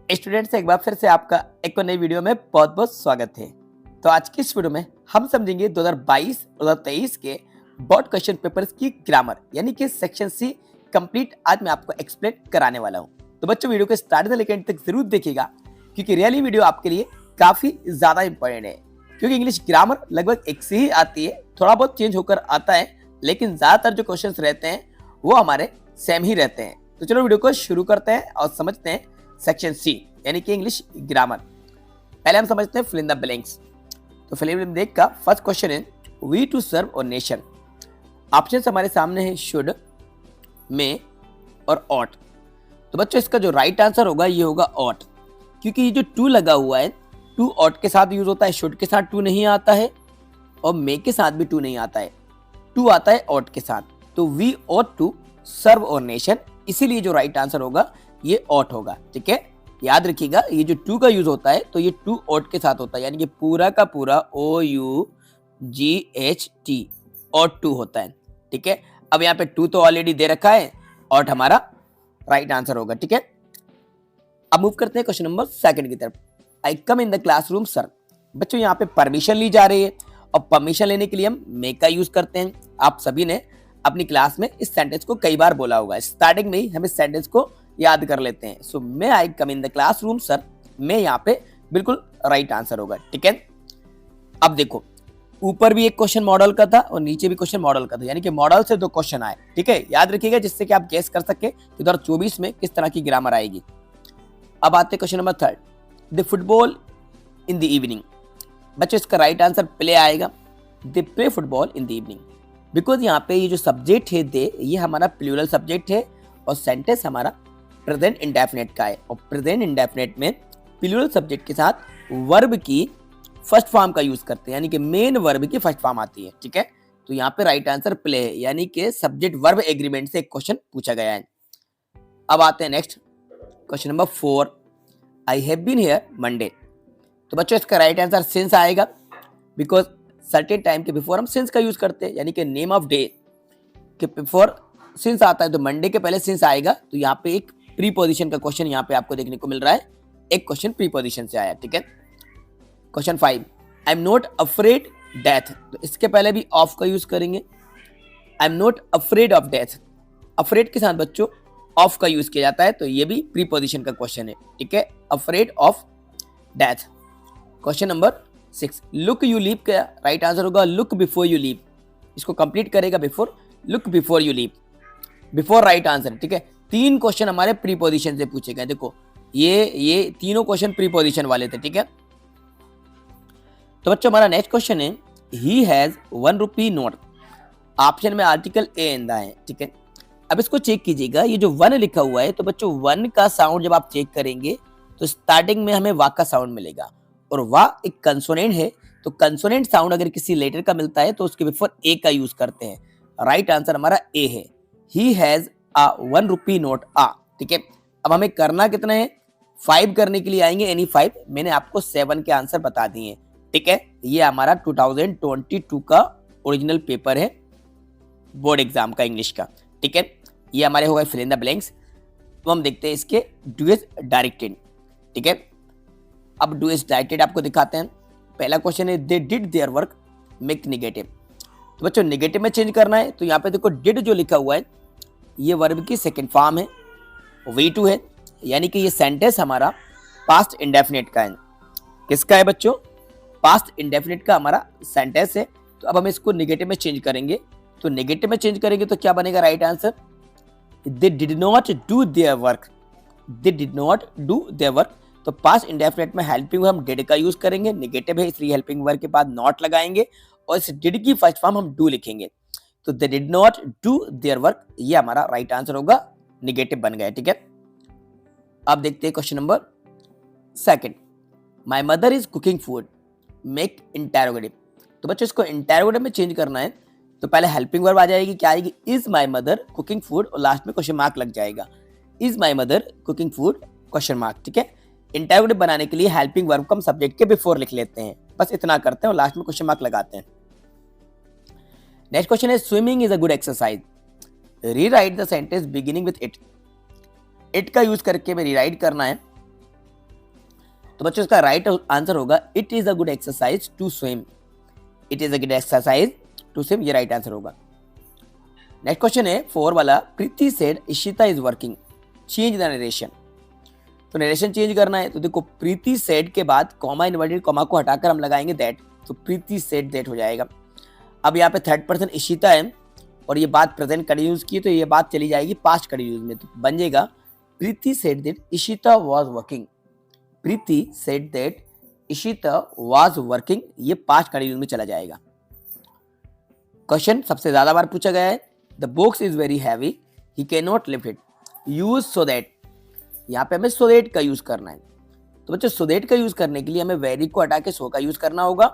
Students, एक बार फिर से आपका एक नई वीडियो में बहुत बहुत स्वागत है। तो आज की इस वीडियो में हम समझेंगे 2022 और 2023 के बोर्ड क्वेश्चन पेपर्स की ग्रामर यानी कि सेक्शन सी कंप्लीट आज मैं आपको एक्सप्लेन कराने वाला हूं। तो बच्चों, वीडियो को स्टार्ट से लेकर एंड तक जरूर देखिएगा क्योंकि रियली वीडियो आपके लिए काफी ज्यादा इंपॉर्टेंट है। क्योंकि इंग्लिश ग्रामर लगभग एक से ही आती है, थोड़ा बहुत चेंज होकर आता है, लेकिन ज्यादातर जो क्वेश्चन रहते हैं वो हमारे सेम ही रहते हैं। तो चलो वीडियो को शुरू करते हैं और समझते हैं सेक्शन सी यानी कि इंग्लिश ग्रामर। पहले हम समझते हैं फिल इन द ब्लैंक्स। तो फिल इन द ब्लैंक का फर्स्ट क्वेश्चन है वी टू सर्व और नेशन। ऑप्शंस हमारे सामने है शुड, मे और ऑट। तो बच्चों, इसका जो राइट आंसर होगा ये होगा ऑट, क्योंकि ये जो टू लगा हुआ है टू ऑट के साथ यूज होता है, शुड के साथ टू नहीं आता है और मे के साथ भी टू नहीं आता है, टू आता है ऑट के साथ। तो वी ऑट टू सर्व और नेशन, इसीलिए जो राइट आंसर होगा ये ऑट होगा। ठीक है, याद रखिएगा ये जो टू का यूज होता है तो ये टू ऑट के साथ होता है, यानी कि पूरा का पूरा OUGHT ऑट टू होता है। ठीक है, अब यहाँ पे टू तो ऑलरेडी दे रखा है, ऑट हमारा राइट आंसर होगा। ठीक है, अब मूव करते हैं क्वेश्चन नंबर सेकंड की तरफ। आई कम इन द क्लासरूम सर। बच्चों, यहाँ पे परमिशन ली जा रही है और परमिशन लेने के लिए हम मे का यूज करते हैं। आप सभी ने अपनी क्लास में इस सेंटेंस को कई बार बोला होगा, स्टार्टिंग में ही हम इस सेंटेंस को याद कर लेते हैं। सो मे आई कम इन द क्लासरूम सर, मे यहाँ पे बिल्कुल राइट आंसर होगा। ठीक है, अब देखो ऊपर भी एक क्वेश्चन मॉडल का था और नीचे भी क्वेश्चन मॉडल का था, यानी कि मॉडल से दो क्वेश्चन आए। ठीक है, याद रखिएगा जिससे कि आप गेस कर सके कि 2024 में किस तरह की ग्रामर आएगी। अब आते हैं question number third, the football in the evening. बच्चों, इसका राइट आंसर प्ले आएगा, they play football in the evening, because यहाँ पे ये जो सब्जेक्ट है दे, ये हमारा प्लूरल सब्जेक्ट है और सेंटेंस हमारा प्रेजेंट इंडेफिनिट का है और प्रेजेंट इंडेफिनिट में प्लूरल सब्जेक्ट के साथ वर्ब की फर्स्ट फॉर्म का यूज करते हैं, यानी कि मेन वर्ब की फर्स्ट फॉर्म आती है। ठीक है, तो यहाँ पे राइट आंसर प्ले है, यानी कि सब्जेक्ट वर्ब एग्रीमेंट से एक क्वेश्चन पूछा गया है। अब आते हैं next question number 4, I have been here Monday. तो बच्चों, इसका राइट आंसर सिंस आएगा, बिकॉज सर्टेन टाइम के बिफोर हम सिंस का यूज करते हैं, यानी कि नेम ऑफ डे के बिफोर सिंस आता है तो मंडे के पहले सिंस आएगा। तो यहाँ पे एक प्रीपोजिशन का क्वेश्चन यहाँ पे आपको देखने को मिल रहा है, एक क्वेश्चन प्रीपोजिशन से आया। ठीक है, question 5, I am not afraid death. तो इसके पहले भी ऑफ का यूज करेंगे, I am not afraid of death. Afraid के साथ बच्चों ऑफ का यूज किया जाता है, तो ये भी प्रीपोजिशन का क्वेश्चन है। ठीक है, afraid of death. Question number 6, look you leave का राइट आंसर होगा लुक बिफोर यू लीव। इसको कंप्लीट करेगा before, look before you leave, before right answer. ठीक है, 3 क्वेश्चन हमारे प्रीपोजिशन से पूछे गए। देखो ये तीनों क्वेश्चन प्रीपोजिशन वाले थे। ठीक है, तो बच्चों हमारा नेक्स्ट क्वेश्चन है he has 1 rupee note. Option में आर्टिकल ए इंदा है। ठीक है, अब इसको चेक कीजिएगा, ये जो 1 लिखा हुआ है तो बच्चों 1 का साउंड जब आप चेक करेंगे तो स्टार्टिंग में हमें वाक का साउंड मिलेगा और वाक एक कंसोनेंट है, तो कंसोनेंट साउंड अगर किसी लेटर का मिलता है तो उसके बिफोर ए का यूज करते हैं। राइट आंसर हमारा ए है, he has a 1 rupee note आ। ठीक है, अब हमें करना कितना है, 5 करने के लिए आएंगे एनी 5, मैंने आपको 7 के आंसर बता दिए। ठीक है, ये हमारा 2022 का ओरिजिनल पेपर है बोर्ड एग्जाम का इंग्लिश का। ठीक है, ये हमारे हो गए फिल इन द ब्लैंक्स। तो हम देखते हैं इसके डू एज डायरेक्टेड। ठीक है, अब डू एज डायरेक्टेड आपको दिखाते हैं। पहला क्वेश्चन है they did their work make negative. तो बच्चों नेगेटिव में चेंज करना है, तो यहाँ पे देखो डिड जो लिखा हुआ है ये वर्ब की सेकंड फॉर्म है, V2 है, यानी कि ये सेंटेंस हमारा पास्ट इंडेफिनिट का है। किसका है बच्चों, पास्ट इंडेफिनिट का हमारा सेंटेंस है। तो अब हम इसको नेगेटिव में चेंज करेंगे, तो नेगेटिव में चेंज करेंगे तो क्या बनेगा right answer, they did not do their work, they did not do their work. तो पास्ट इंडेफिनिट में हेल्पिंग वर्ब हम डिड का यूज करेंगे, नेगेटिव है इसलिए हेल्पिंग वर्ब के बाद नॉट लगाएंगे और इस डिड की फर्स्ट फॉर्म हम डू लिखेंगे। तो they did not do their work, ये हमारा राइट आंसर होगा, नेगेटिव बन गया। ठीक है, अब देखते हैं question number 2, my mother is cooking food make interrogative. तो बच्चों इसको इंटेरोगेटिव में चेंज करना है, तो पहले हेल्पिंग वर्ब आ जाएगी, क्या आएगी, is my mother cooking food और लास्ट में क्वेश्चन मार्क लग जाएगा, is my mother cooking food question mark. ठीक है, इंटेरोगेटिव बनाने के लिए हेल्पिंग वर्ब को हम सब्जेक्ट के बिफोर लिख लेते हैं, बस इतना करते हैं और लास्ट में क्वेश्चन मार्क लगाते हैं। नेक्स्ट क्वेश्चन है swimming is a good exercise, rewrite the sentence beginning with it. It का यूज करके में रीराइट करना है। तो बच्चों इसका राइट आंसर होगा it is a good exercise to swim. It is a good exercise to swim, ये राइट आंसर होगा। नेक्स्ट क्वेश्चन है 4 वाला, Preeti said Ishita is working, change the narration. तो नरेशन चेंज करना है तो देखो प्रीति सेड के बाद कॉमा इन्वर्टेड कॉमा को हटाकर हम लगाएंगे दैट, तो प्रीति सेड दैट हो जाएगा। अब यहाँ पे थर्ड पर्सन इशिता है और ये बात प्रेजेंट कंटिन्यूस की, तो ये बात चली जाएगी पास्ट कंटिन्यूस में, तो बन जाएगा Preeti said that Ishita was working. Preeti said that Ishita was working, ये पास्ट कंटिन्यूस में चला जाएगा। क्वेश्चन सबसे ज्यादा बार पूछा गया है, the box is very heavy, he can not lift it, use so that. यहाँ पे हमें सो दैट का यूज करना है। तो बच्चों सो दैट का यूज करने के लिए हमें वेरी को हटा के सो का यूज करना होगा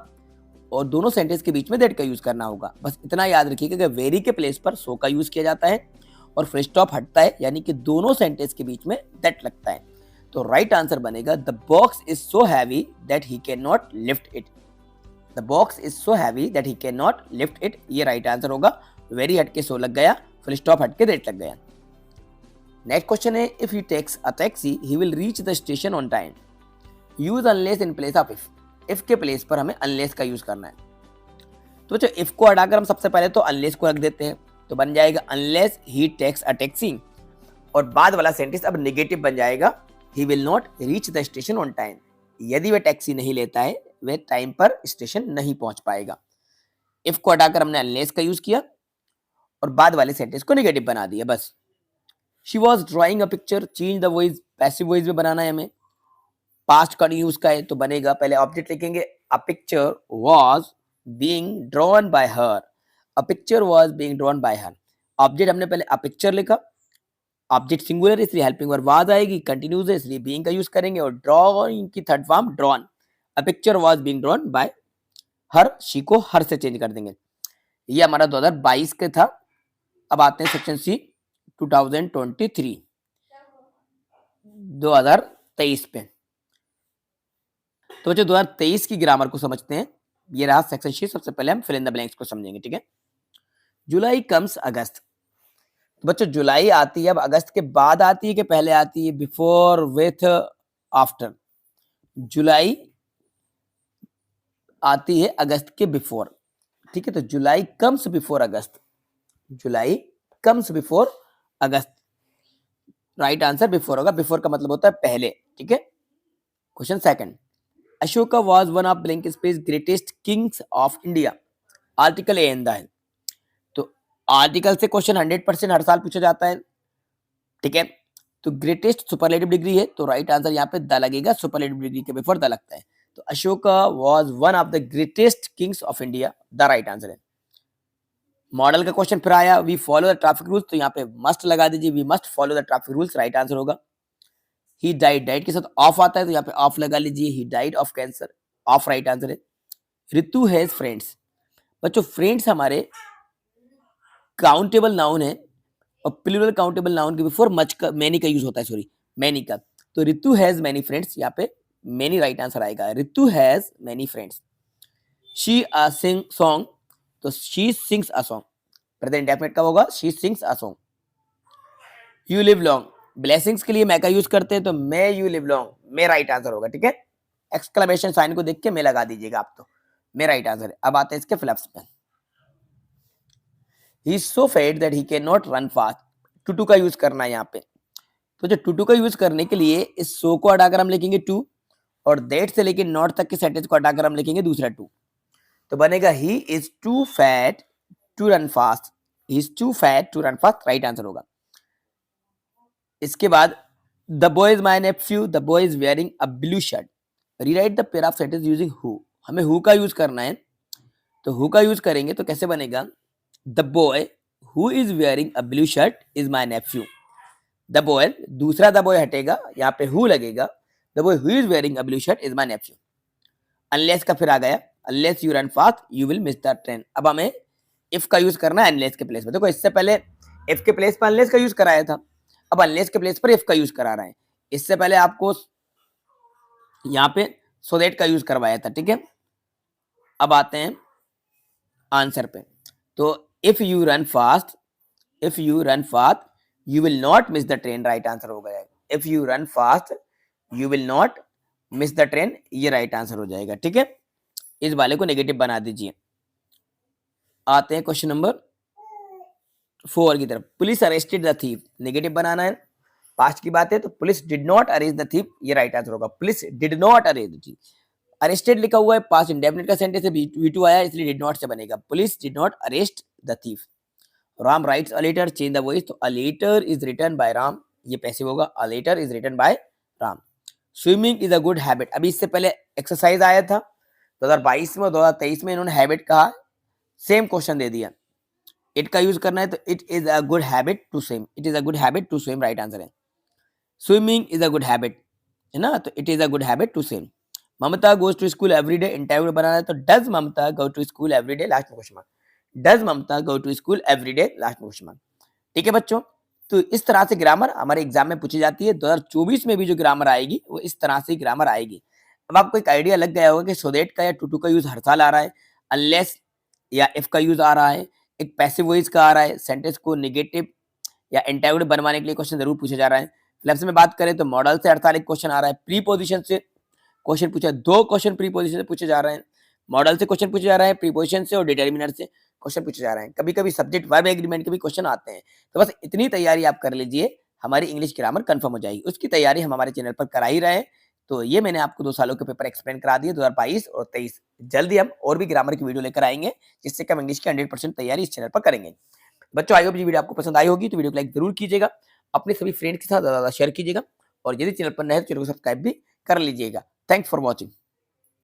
और दोनों सेंटेंस के बीच में दैट का यूज करना होगा। बस इतना याद रखिएगा कि वेरी के प्लेस पर सो का यूज किया जाता है और फुल स्टॉप हटता है, यानी कि दोनों सेंटेंस के बीच में दैट लगता है। तो राइट आंसर बनेगा the box is so heavy that he can not lift it. The box is so heavy that he can not lift it, ये राइट आंसर होगा। वेरी हट के सो लग गया, फुल स्टॉप हट के दैट लग गया। नेक्स्ट क्वेश्चन है if he takes a taxi he will reach the station on time, use unless in place of if. If के प्लेस पर हमें अनलेस का यूज करना है। तो बच्चों इफ को हटाकर हम सबसे पहले तो अनलेस को रख देते हैं, तो बन जाएगा unless he takes a taxi, और बाद वाला सेंटेंस अब नेगेटिव बन जाएगा he will not reach the station on time. यदि वह टैक्सी नहीं लेता है वह टाइम पर स्टेशन नहीं पहुंच पाएगा। इफ को हटाकर हमने अनलेस का यूज किया और बाद वाले सेंटेंस को नेगेटिव बना दिया बस। She was drawing a picture, change the voice, passive voice में बनाना है हमें, पास्ट कंटिन्यूस का है तो बनेगा पहले ऑब्जेक्ट लिखेंगे, a picture was being drawn by her, a picture was being drawn by her. Object हमने पहले अ पिक्चर लिखा, ऑब्जेक्ट सिंगुलर इसलिए हेल्पिंग वर्ब वाज आएगी, कंटिन्यूस है इसलिए बीइंग का यूज करेंगे, और ड्रॉइंग की third form drawn, a picture was being drawn by her, she को हर से चेंज कर देंगे। ये हमारा 2022 का था। अब आते हैं सेक्शन सी 2023 2023 पे। तो बच्चों 2023 की ग्रामर को समझते हैं। ये रहा सेक्शन सी। सबसे पहले हम फिल इन द ब्लैंक्स को समझेंगे, ठीक है। जुलाई कम्स अगस्त। तो बच्चों जुलाई आती है, अब अगस्त के बाद आती है कि पहले आती है, बिफोर, विथ, आफ्टर। जुलाई आती है अगस्त के बिफोर, ठीक है। तो जुलाई कम्स बिफोर अगस्त, जुलाई कम्स बिफोर अगस्त, राइट आंसर बिफोर होगा। बिफोर का मतलब होता है पहले, ठीक है। Question second, Ashoka was one of blank space greatest kings of India, article A and the है। तो आर्टिकल से क्वेश्चन 100% हर साल पूछा जाता है, ठीक है। तो ग्रेटेस्ट सुपरलेटिव डिग्री है, तो राइट आंसर यहाँ पे द लगेगा, सुपरलेटिव डिग्री के बिफोर द लगता है। तो Ashoka was one of the greatest kings of India, the right answer है। मॉडल का क्वेश्चन फिर आया, we follow the traffic rules, तो यहाँ पे मस्ट लगा दीजिए, we must follow the traffic rules, right answer होगा। ही डाइड, डाइड के साथ ऑफ आता है तो यहाँ पे ऑफ लगा लीजिए, he died of cancer, of right answer है। ऋतु हैज फ्रेंड्स। बच्चों फ्रेंड्स हमारे काउंटेबल नाउन है और प्लूरल काउंटेबल नाउन के बिफोर मच का मैनी का यूज होता है, सॉरी मैनी का। तो ऋतु हैज मैनी फ्रेंड्स, यहाँ पे मैनी राइट आंसर आएगा, Ritu has many friends. She a sing song, तो she sings a song, present indefinite कब होगा, she sings a song. You live long, blessings के लिए मैं का यूज करते हैं तो may you live long, may right answer होगा, ठीक है। एक्सक्लेमेशन साइन को देख के मैं लगा दीजिएगा आप, तो मैं राइट आंसर है। अब आते हैं इसके फ्लप्स पे। He is so fat that he can not run fast, too का यूज करना है यहाँ पे। तो जो टू का यूज करने के लिए इस सो को हटाकर हम लिखेंगे टू, और दैट से लेके नॉट तक के सेंटेंस को हटाकर हम लिखेंगे दूसरा टू, तो बनेगा he is too fat to run fast, he is too fat to run fast, right answer होगा। इसके बाद the boy is my nephew, the boy is wearing a blue shirt, rewrite the pair of sentence using who. हमें who का use करना है, तो who का use करेंगे तो कैसे बनेगा, the boy who is wearing a blue shirt is my nephew. The boy, दूसरा द बॉय हटेगा, यहाँ पे हु लगेगा, the boy who is wearing a blue shirt is my Neiphiu. Unless का फिर आ गया, unless you run fast you will miss the train. अब हमें इफ का यूज करना है अनलेस के प्लेस में। देखो इससे पहले इफ के प्लेस पर अनलेस का यूज कराया था, अब अनलेस के प्लेस पर इफ का यूज करा रहा है। इससे पहले आपको यहाँ पे सो दैट का यूज करवाया था, ठीक है। अब आते हैं आंसर पे। तो if you run fast, if you run fast you will not miss the train, right answer हो गया। If you run fast you will not miss the train, ये राइट आंसर हो जाएगा। ठीक है, इस वाले को नेगेटिव बना दीजिए। आते हैं क्वेश्चन नंबर 4 की तरफ। Police arrested the thief, negative बनाना है, पास्ट की बात है तो police did not arrest the thief, ये राइट आंसर होगा। Police did not arrest the thief, arrested लिखा हुआ है, पास्ट इंडेफिनिट का सेंटेंस है, V2 आया इसलिए डिड नॉट से बनेगा। Police did not arrest the thief. Ram writes a letter, change the voice, तो a letter is written by Ram, ये पैसिव होगा। A letter is written by Ram. Swimming is a good habit, अभी इससे पहले एक्सरसाइज आया था 2022 में और 2023 में इन्होंने हैबिट कहा, सेम क्वेश्चन दे दिया। इट का यूज करना है तो it is a good habit to swim, it is a good habit to swim, right answer है। Swimming is a good habit है ना, तो it is a good habit to swim. Mamta goes to school everyday, interview बनाना है तो does Mamta go to school everyday, last में question mark. Does Mamta go to school everyday, last में question mark. ठीक है बच्चों, तो इस तरह से ग्रामर हमारे एग्जाम में पूछी जाती है। 2024 में भी जो ग्रामर आएगी वो इस तरह से ग्रामर आएगी। अब आपको एक आइडिया लग गया होगा कि सो दैट का या टू का यूज हर साल आ रहा है, अनलेस या इफ का यूज आ रहा है, एक पैसिव वॉइस का आ रहा है, सेंटेंस को नेगेटिव या इंटेरोगेटिव बनवाने के लिए क्वेश्चन जरूर पूछा जा रहा है। फिलहाल में बात करें तो मॉडल से 48 क्वेश्चन आ रहा है, प्रीपोजिशन से क्वेश्चन पूछा, 2 क्वेश्चन प्रीपोजिशन से पूछे जा रहे हैं, मॉडल से क्वेश्चन पूछे जा रहे हैं, प्रीपोजिशन से और डिटर्मिनर से क्वेश्चन पूछे जा रहे हैं। कभी कभी सब्जेक्ट वर्ब एग्रीमेंट के भी क्वेश्चन आते हैं। तो बस इतनी तैयारी आप कर लीजिए, हमारी इंग्लिश ग्रामर कंफर्म हो जाएगी। उसकी तैयारी हम हमारे चैनल पर करा ही रहे हैं। तो ये मैंने आपको 2 सालों के पेपर एक्सप्लेन करा दिए, 2022 और 23। जल्दी हम और भी ग्रामर की वीडियो लेकर आएंगे, जिससे कि हम इंग्लिश की 100% तैयारी इस चैनल पर करेंगे। बच्चों, आई होप ये वीडियो आपको पसंद आई होगी, तो वीडियो को लाइक जरूर कीजिएगा, अपने सभी फ्रेंड के साथ ज्यादा शेयर कीजिएगा, और यदि चैनल पर नए तो चैनल को सब्सक्राइब भी कर लीजिएगा। Thanks for watching.